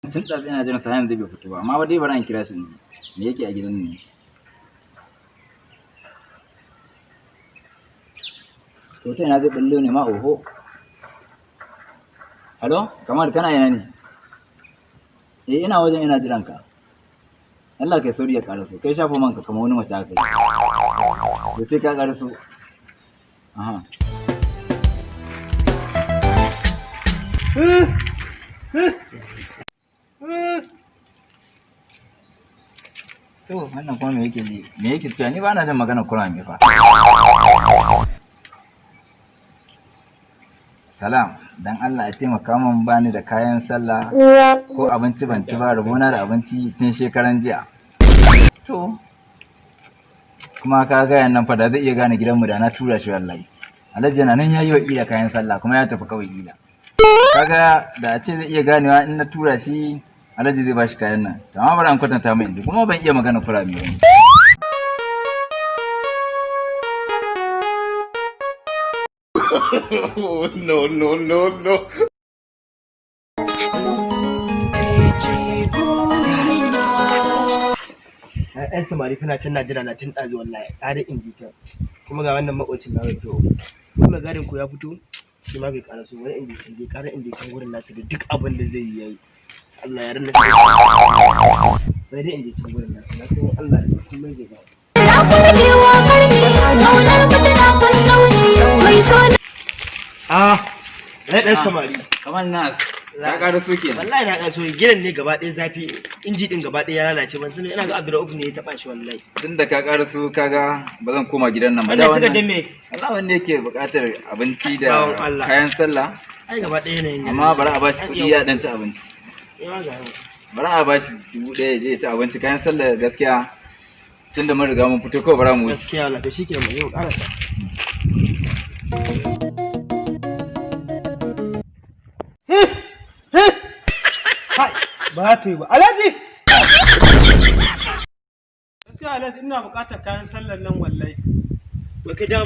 tun da ina jiran sa yanzu bai fito ba amma ba dai bari an kira shi ne me yake a gidan ne to ta ina zai ballo ne ma oho halo kamar kana yana ne ina wajen ina jiran ka Allah kai sauri ya karaso kai shafa manka kamar wani mace haka yi sai ka karaso aha to wannan kuma me yake cewa ni ba na jin magana kurame fa salam dan Allah ya taimaka min bani da kayan sallah ko abinci ban ci ba rabona da abinci tun shekaran jiya to kuma ka ga yan nan fa da zai iya gane gidanmu da na tura shi wallahi Alhaji na nan yayi wa ila kayan sallah kuma ya tafi kawai ila kaga da a ce zai iya ganewa in na tura shi Alhaji zai bashi kayan nan to amma bari an kwatanta mai inji kuma ban iya magana kurame ba no. ‘Yan samari kana can na jira na tun ɗazu wallahi ƙara in ji can kuma ga wannan maƙocin na wato kuma garin ku ya fito shi ma bai ƙara so wani in ji can bai ƙara in ji can gurin nasu da duk abin da zai yi yayi Allah ya rinna sai bai dai in ji can gurin nasu na san Allah ya kuma zai ba ɗan samari kamar nas ka ƙara so kenan wallahi na ƙara so gidan ne gaba ɗaya zafi inji din gaba ɗaya ya lalace ban sani ina ga Abdurrauf ne ya taɓa shi wallahi tunda ka ƙara so kaga ba zan koma gidan nan ba da wannan Allah wanda yake buƙatar abinci da kayan sallah ai gaba ɗaya ne amma bari a bashi kuɗi ya dan ci abinci bari a bashi 1000 je ya ci abinci kayan sallah gaskiya tunda mun riga mun fito ko bara mu wuce gaskiya Allah to shikenan mu yau ƙarasa ba ta yi ba Alhaji gaskiya Alhaji ina buƙatar kayan sallar nan wallahi ba kai dama